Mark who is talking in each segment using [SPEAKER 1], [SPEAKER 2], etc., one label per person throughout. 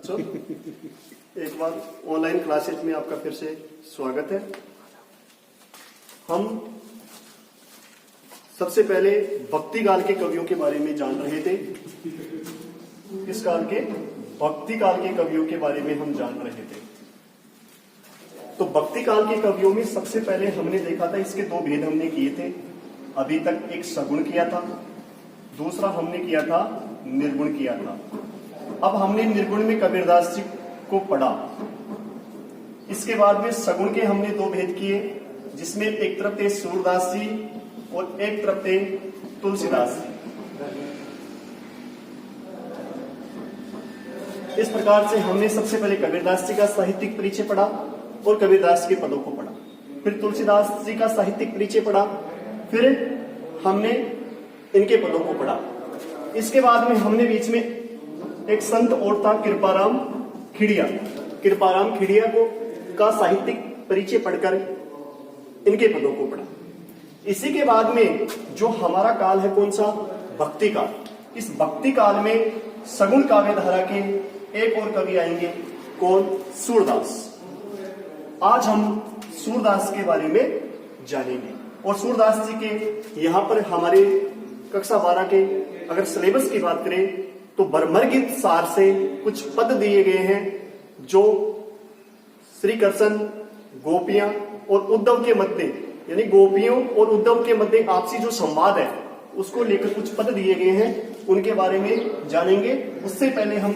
[SPEAKER 1] एक बार online classes में आपका फिर से स्वागत है। हम सबसे पहले भक्ति काल के कवियों के बारे में जान रहे थे। किस काल के? भक्ति काल के कवियों के बारे में हम जान रहे थे। तो भक्ति काल के कवियों में सबसे पहले हमने देखा था, इसके दो भेद हमने किए थे अभी तक। एक सगुण किया था, दूसरा हमने किया था निर्गुण किया था। अब हमने निर्गुण में कबीरदास जी को पढ़ा। इसके बाद में सगुण के हमने दो भेद किए, जिसमें एक तरफ थे सूरदास जी और एक तरफ थे तुलसीदास जी। इस प्रकार से हमने सबसे पहले कबीरदास जी का साहित्यिक परिचय पढ़ा और कबीरदास के पदों को पढ़ा, फिर तुलसीदास जी का साहित्यिक परिचय पढ़ा, फिर हमने इनके पदों को पढ़ा। इसके बाद में हमने बीच में एक संत और था कृपाराम खिड़िया। कृपाराम खिड़िया को का साहित्यिक परिचय पढ़कर इनके पदों को पढ़ा। इसी के बाद में जो हमारा काल है, कौन सा? भक्ति काल। इस भक्ति काल में सगुण काव्य धारा के एक और कवि आएंगे, कौन? सूरदास। आज हम सूरदास के बारे में जानेंगे। और सूरदास जी के यहाँ पर हमारे कक्षा 12 के अगर सिलेबस की बात करें तो बर्मरगीत सार से कुछ पद दिए गए हैं, जो श्री कृष्ण, गोपियां और उद्धव के मध्य, यानी गोपियों और उद्धव के मध्य आपसी जो संवाद है उसको लेकर कुछ पद दिए गए हैं, उनके बारे में जानेंगे। उससे पहले हम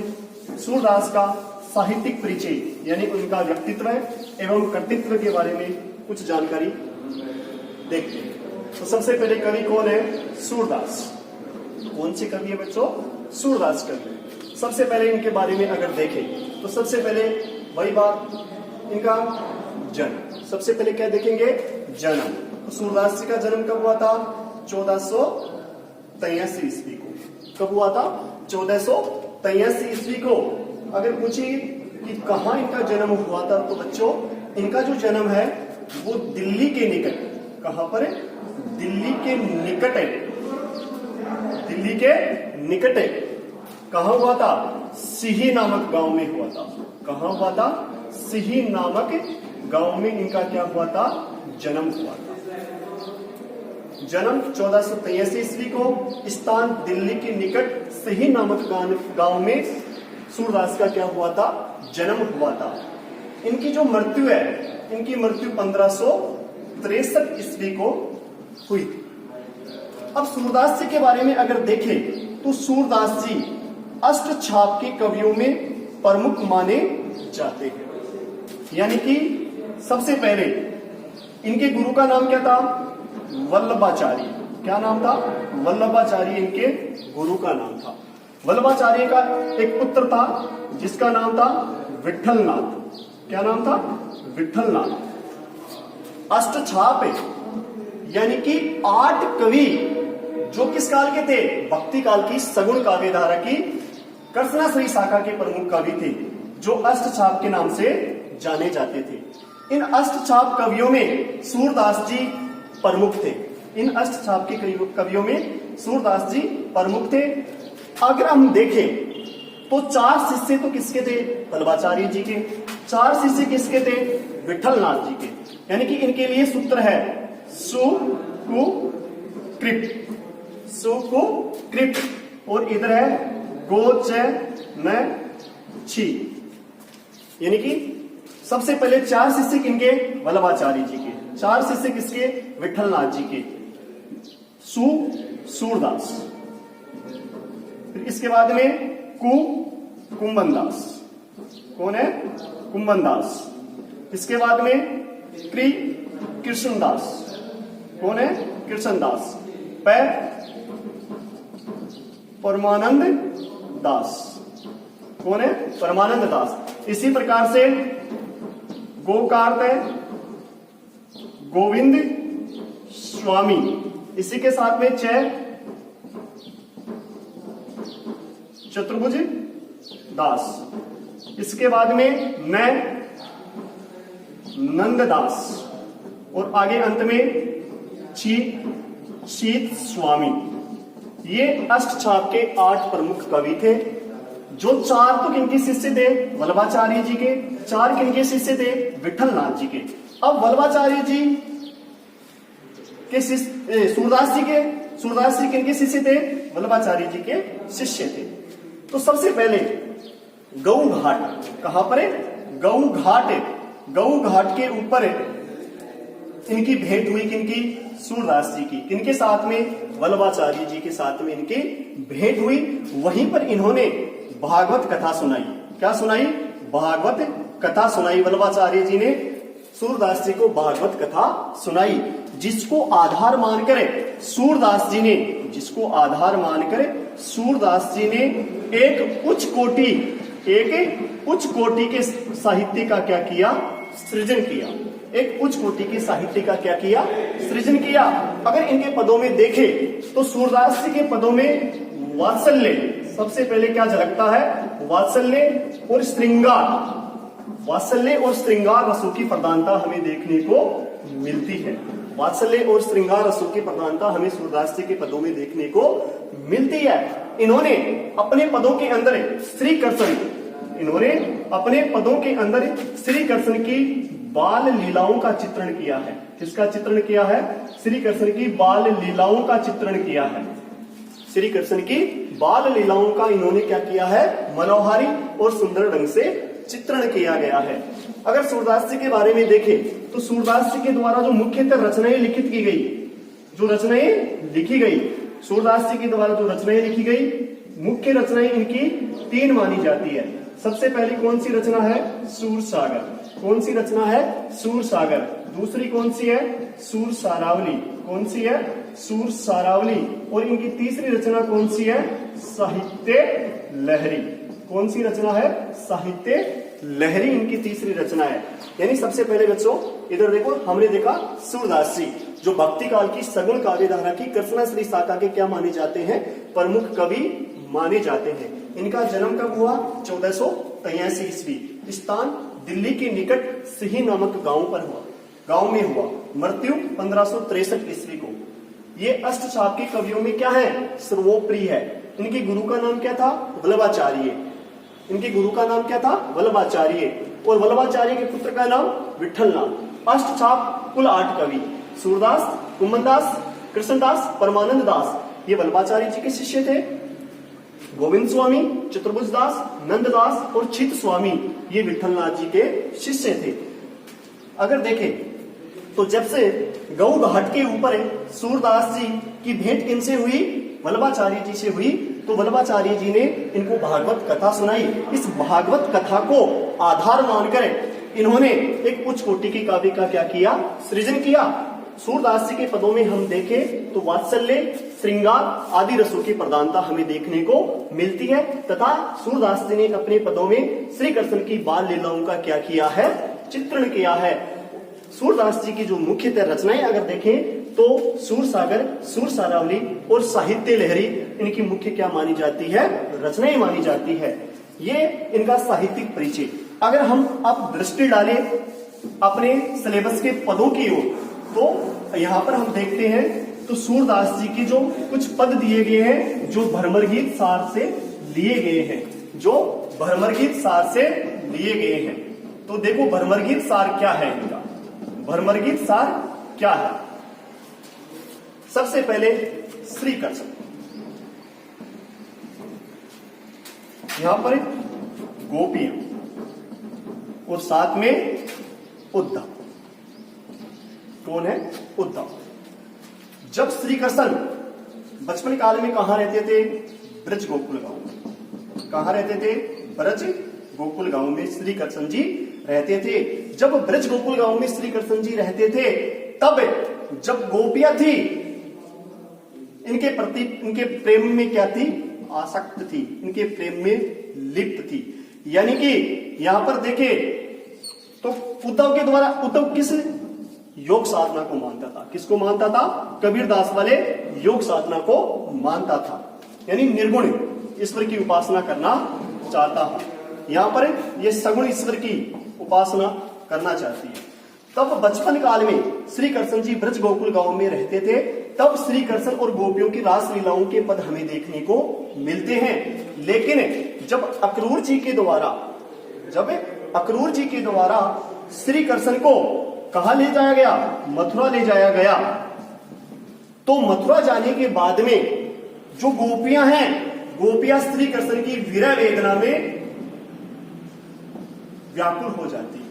[SPEAKER 1] सूरदास का साहित्यिक परिचय यानी उनका व्यक्तित्व एवं कर्तृत्व के बारे में कुछ जानकारी देखते हैं। तो सबसे पहले कवि कौन है? सूरदास। कौन से कवि है बच्चों? सूरदास कवि। सबसे पहले इनके बारे में अगर देखें तो सबसे पहले वही बात, इनका जन्म। सबसे पहले क्या देखेंगे? जन्म। तो सूरदास जी का जन्म कब हुआ था? 1483 ईस्वी को। कब हुआ था? 1483 ईस्वी को। अगर पूछे कि कहाँ इनका जन्म हुआ था, तो बच्चों इनका जो जन्म है वो दिल्ली के निकट। कहाँ पर है? दिल्ली के निकट है। दिल्ली के निकट है। कहाँ हुआ था? सिही नामक गांव में हुआ था। कहाँ हुआ था? सिही नामक गांव में इनका क्या हुआ था? जन्म हुआ था। जन्म 1483 ईस्वी को, स्थान दिल्ली के निकट सिही नामक गांव में सूरदास का क्या हुआ था? जन्म हुआ था। इनकी जो मृत्यु है, इनकी मृत्यु 1563 ईस्वी को हुई थी। अब सूरदास जी के बारे में अगर देखें तो सूरदास जी अष्टछाप के कवियों में प्रमुख माने जाते हैं। यानी कि सबसे पहले इनके गुरु का नाम क्या था? वल्लभाचार्य। क्या नाम था? वल्लभाचार्य इनके गुरु का नाम था। वल्लभाचार्य का एक पुत्र था जिसका नाम था विठलनाथ। क्या नाम था? विठलनाथ। अष्टछाप यानी कि 8 कवि जो किस काल के थे? भक्ति काल की सगुण काव्य धारा की कृष्णाश्री शाखा के प्रमुख कवि थे, जो अष्टछाप के नाम से जाने जाते थे। इन अष्टछाप कवियों में सूरदास जी प्रमुख थे। इन अष्टछाप के कवियों में सूरदास जी प्रमुख थे। अगर हम देखें तो 4 शिष्य तो किसके थे? वल्लभाचार्य जी के। 4 शिष्य किसके थे? विठलनाथ जी के। यानी कि इनके लिए सूत्र है सुकुकृप्त। सुकुकृप्त। और इधर है गोचनछि। यानी कि सबसे पहले 4 शिष्य किनके? वल्लभाचार्य जी के। 4 शिष्य किसके? विठलनाथ जी के। सूरदास। फिर इसके बाद में कुंभनदास। कौन है? कुंभनदास। इसके बाद में कृष्णदास। कौन है? कृष्णदास। परमानंद दास। कौन है? परमानंद दास। इसी प्रकार से गोकार्त है गोविंद स्वामी। इसी के साथ में चतुर्भुज दास। इसके बाद में नंददास। और आगे अंत में शीत स्वामी। ये अष्टछाप के 8 प्रमुख कवि थे। जो 4 तो किनके शिष्य थे? वल्लभाचार्य जी के। 4 किनके शिष्य थे? विठलनाथ जी के। अब वल्लभाचार्य जी के शिष्य सूरदास जी किनके शिष्य थे? वल्लभाचार्य जी के शिष्य थे। तो सबसे पहले गऊ घाट, कहां पर है? गऊ घाट के ऊपर इनकी भेंट हुई। किनकी? सूरदास जी की। किनके साथ में? वल्लभाचार्य जी के साथ में इनकी भेंट हुई। वहीं पर इन्होंने भागवत कथा सुनाई। क्या सुनाई? भागवत कथा सुनाई। वल्लभाचार्य जी ने सूरदास जी को भागवत कथा सुनाई, जिसको आधार मानकर सूरदास जी ने एक उच्च कोटि के साहित्य का क्या किया? सृजन किया। एक उच्च कोटि के साहित्य का क्या किया? सृजन किया। अगर इनके पदों में देखें तो सूरदास जी के पदों में वात्सल्य सबसे पहले क्या झलकता है? वात्सल्य और श्रृंगार रसों की प्रधानता हमें देखने को मिलती है। वात्सल्य और श्रृंगार रसों की प्रधानता हमें सूरदास जी के पदों में देखने को मिलती है। इन्होंने अपने पदों के अंदर श्री कृष्ण की बाल लीलाओं का चित्रण किया है। किसका चित्रण किया है? श्री कृष्ण की बाल लीलाओं का चित्रण किया है। श्री कृष्ण की बाल लीलाओं का इन्होंने क्या किया है? मनोहारी और सुंदर ढंग से चित्रण किया गया है। अगर सूरदास जी के बारे में देखें तो सूरदास जी के द्वारा जो मुख्यतः रचनाएं लिखित की गई, सूरदास जी के द्वारा जो रचनाएं लिखी गई, मुख्य रचनाएं इनकी 3 मानी जाती है। सबसे पहली कौन सी रचना है? सूरसागर। कौन सी रचना है? सूरसागर। दूसरी कौन सी है? सूरसारावली। कौन सी है? सूरसारावली। और इनकी तीसरी रचना कौन सी है? साहित्य लहरी। कौन सी रचना है? साहित्य लहरी इनकी तीसरी रचना है। यानी सबसे पहले बच्चों इधर देखो, हमने देखा सूरदास जी जो भक्ति काल की सगुण काव्य धारा की कृष्णश्री शाखा के क्या माने जाते हैं? प्रमुख कवि माने जाते हैं। इनका जन्म कब हुआ? 1483 ईस्वी। स्थान दिल्ली के निकट सिही नामक गांव में हुआ। मृत्यु 1563 ईस्वी को। ये अष्टचाप के कवियों में क्या है? सर्वोप्रिय है। इनके गुरु का नाम क्या था? वल्लभाचार्य। और वल्लभाचार्य के पुत्र का नाम विठलनाथ। अष्टचाप कुल 8 कवि, सूरदास, कुम्भनदास, कृष्णदास, परमानंद दास, ये वल्लभाचार्य जी के शिष्य थे। गोविंद स्वामी, चतुर्भुज दास, नंददास और चित स्वामी ये विठलनाथ जी के शिष्य थे। अगर देखें तो जब से गऊ घाट के ऊपर सूरदास जी की भेंट किनसे हुई? वल्लभाचार्य जी से हुई। तो वल्लभाचार्य जी ने इनको भागवत कथा सुनाई। इस भागवत कथा को आधार मानकर इन्होंने एक उच्च कोटि की काव्य का क्या किया? सृजन किया। सूरदास जी के पदों में हम देखें तो वात्सल्य, श्रृंगार आदि रसों की प्रधानता हमें देखने को मिलती है, तथा सूरदास जी ने अपने पदों में श्री कृष्ण की बाल लीलाओं का क्या किया है? चित्रण किया है। सूरदास जी की जो मुख्यतः रचनाएं अगर देखें तो सूरसागर, सूरसारावली और साहित्य लहरी इनकी मुख्य क्या मानी जाती है? रचनाएं मानी जाती है। ये इनका साहित्यिक परिचय। अगर हम अब दृष्टि डालें अपने सिलेबस के पदों की ओर तो यहाँ पर हम देखते हैं तो सूरदास जी के जो कुछ पद दिए गए हैं जो भ्रमर गीत सार से लिए गए हैं। तो देखो भ्रमर गीत सार क्या है इनका? भ्रमर गीत सार क्या है? सबसे पहले श्री कृष्ण, यहां पर गोपियां और साथ में उद्धव। कौन है? उद्धव। जब श्री कृष्ण बचपन काल में कहां रहते थे? ब्रज गोकुल गांव में। कहां रहते थे? ब्रज गोकुल गांव में श्री कृष्ण जी रहते थे। जब ब्रज गोकुल गांव में श्री कृष्ण जी रहते थे तब जब गोपियां थी इनके प्रति, इनके प्रेम में क्या थी? आसक्त थी, इनके प्रेम में लिप्त थी। यानी कि यहां पर देखे तो उद्धव के द्वारा, उद्धव किस योग साधना को मानता था? किसको मानता था? कबीरदास वाले योग साधना को मानता था। यानी निर्गुण ईश्वर की उपासना करना चाहता था। यहां पर यह सगुण ईश्वर की उपासना करना चाहती है। तब बचपन काल में श्री कृष्ण जी ब्रज गोकुल गांव में रहते थे। तब श्री कृष्ण और गोपियों की रास लीलाओं के पद हमें देखने को मिलते हैं। लेकिन जब अक्रूर जी के द्वारा श्री कृष्ण को कहां ले जाया गया, मथुरा ले जाया गया, तो मथुरा जाने के बाद में जो गोपियां हैं, गोपियां श्री कृष्ण की विरह वेदना में व्याकुल हो जाती है।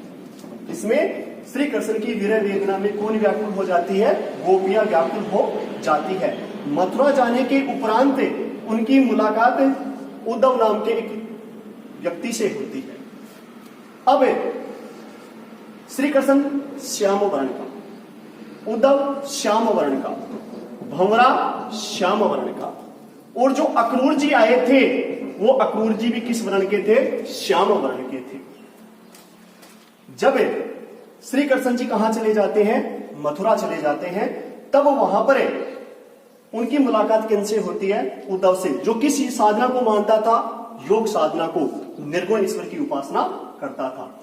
[SPEAKER 1] इसमें श्री कृष्ण की विरह वेदना में कौन व्याकुल हो जाती है, गोपियां व्याकुल हो जाती है। मथुरा जाने के उपरांत उनकी मुलाकात उद्धव नाम के एक व्यक्ति से होती है। अब श्री कृष्ण श्याम वर्ण का, उद्धव श्याम वर्ण का, भंवरा श्याम वर्ण का, और जो अक्रूर जी आए थे वो अक्रूर जी भी किस वर्ण के थे, श्याम वर्ण के थे। जब श्री कृष्ण जी कहां चले जाते हैं, मथुरा चले जाते हैं, तब वहां पर उनकी मुलाकात किनसे होती है, उद्धव से, जो किसी साधना को मानता था, योग साधना को, निर्गुण ईश्वर की उपासना करता था।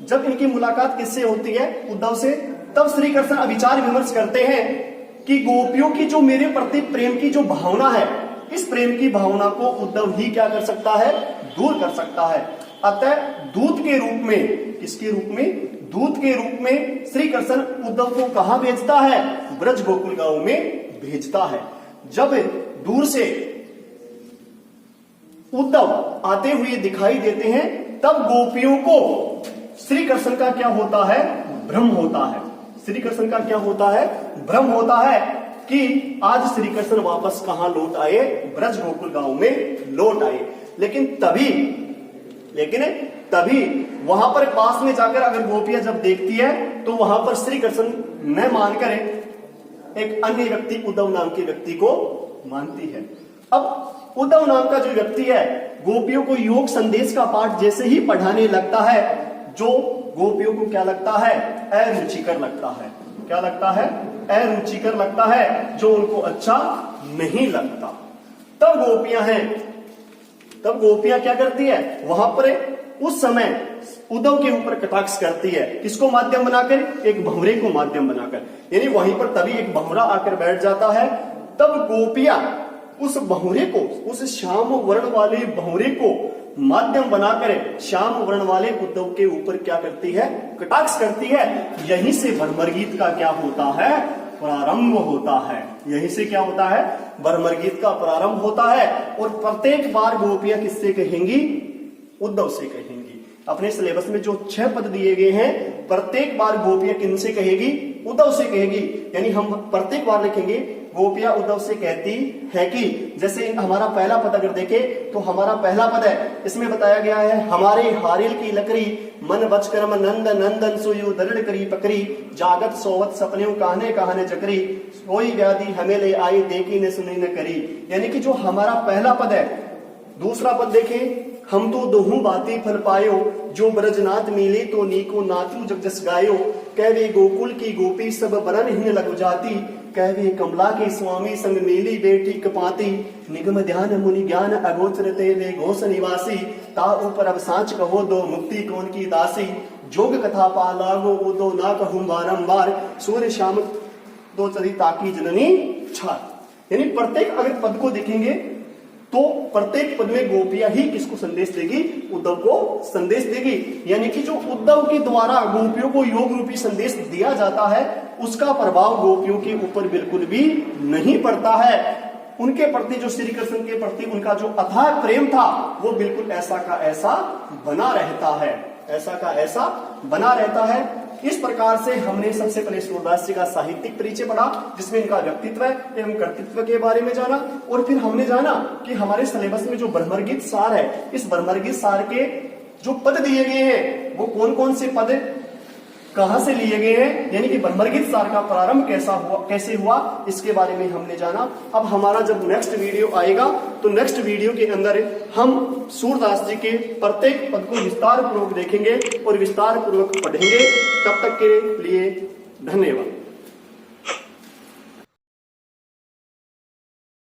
[SPEAKER 1] जब इनकी मुलाकात किससे होती है, उद्धव से, तब श्री कृष्ण अविचार विमर्श करते हैं कि गोपियों की जो मेरे प्रति प्रेम की जो भावना है, इस प्रेम की भावना को उद्धव ही क्या कर सकता है, दूर कर सकता है। अतः दूत के रूप में, किसके रूप में, दूत के रूप में श्री कृष्ण उद्धव को कहां भेजता है, ब्रज गोकुल गांव में भेजता है। जब दूर से उद्धव आते हुए दिखाई देते हैं, तब गोपियों को श्री कृष्ण का क्या होता है, भ्रम होता है। श्री कृष्ण का क्या होता है, भ्रम होता है कि आज श्री कृष्ण वापस कहां लौट आए, ब्रज गोकुल गांव में लौट आए। लेकिन तभी वहां पर पास में जाकर अगर गोपियां जब देखती है, तो वहां पर श्री कृष्ण न मानकर एक अन्य व्यक्ति, उद्धव नाम के व्यक्ति को मानती है। अब उद्धव नाम का जो व्यक्ति है, गोपियों को योग संदेश का पाठ जैसे ही पढ़ाने लगता है, जो गोपियों को क्या लगता है, अरुचिकर लगता है। क्या लगता है, अरुचिकर लगता है, जो उनको अच्छा नहीं लगता। तब गोपियां क्या करती है, वहां पर उस समय उद्धव के ऊपर कटाक्ष करती है। किसको माध्यम बनाकर, एक भंवरे को माध्यम बनाकर, यानी वहीं पर तभी एक भंवरा आकर बैठ जाता है। तब गोपियां उस भंवरे को, उस श्याम वर्ण वाले भंवरे को माध्यम बनाकर श्याम वर्ण वाले उद्धव के ऊपर क्या करती है, कटाक्ष करती है। यहीं से भ्रमर गीत का क्या होता है, प्रारंभ होता है। यहीं से क्या होता है, भ्रमर गीत का प्रारंभ होता है। और प्रत्येक बार गोपियां किससे कहेंगी, उद्धव से कहेंगी। अपने सिलेबस में जो 6 पद दिए गए हैं, प्रत्येक बार गोपियां किनसे कहेगी, उद्धव से कहेगी। यानी हम प्रत्येक बार लिखेंगे, गोपियां उद्धव से कहती है कि, जैसे हमारा पहला पद अगर देखें, तो हमारा पहला पद है, इसमें बताया गया है, हमारे हारिल की लकड़ी मन बच कर्म नंद नंदन सुयु दृढ़ करी पकड़ी, जागत सोवत सपने कहने कहने चकरी, कोई व्याधि हमें ले आई देखी न सुनी न करी। यानी कि जो हमारा पहला पद है। दूसरा पद देखें, हम तो दोहू बातें फल पायो, जो ब्रजनाथ मिले तो नीको नाचू जग जस गायो, कहवे गोकुल की गोपी सब बरन हिन लग जाती, कहवे कमला के स्वामी संग मेली बेटी कपाती, निगम ध्यान मुनि ज्ञान अगोचर तेले घोष निवासी, ता ऊपर अब सांच कहो दो मुक्ति कौन की दासी, जोग कथा पाला गो वो दो ना कहूं बारंबार, सूर्य शाम दो चली ताकी जननी छात। यानी प्रत्येक अगर पद को देखेंगे, तो प्रत्येक पद में गोपियां ही किसको संदेश देगी, उद्धव को संदेश देगी। यानी कि जो उद्धव के द्वारा गोपियों को योग रूपी संदेश दिया जाता है, उसका प्रभाव गोपियों के ऊपर बिल्कुल भी नहीं पड़ता है। उनके प्रति, जो श्री कृष्ण के प्रति उनका जो अथाह प्रेम था, वो बिल्कुल ऐसा का ऐसा बना रहता है, ऐसा का ऐसा बना रहता है। इस प्रकार से हमने सबसे पहले सूरदास जी का साहित्यिक परिचय पढ़ा, जिसमें इनका व्यक्तित्व एवं कर्तृत्व के बारे में जाना, और फिर हमने जाना कि हमारे सिलेबस में जो भ्रमर गीत सार है, इस भ्रमर गीत सार के जो पद दिए गए हैं, वो कौन कौन से पद कहां से लिए गए हैं, यानी कि भ्रमर गीत सार का प्रारंभ कैसे हुआ, इसके बारे में हमने जाना। अब हमारा जब नेक्स्ट वीडियो आएगा, तो नेक्स्ट वीडियो के अंदर हम सूरदास जी के प्रत्येक पद को विस्तार पूर्वक देखेंगे और विस्तार पूर्वक पढ़ेंगे। तब तक के लिए धन्यवाद।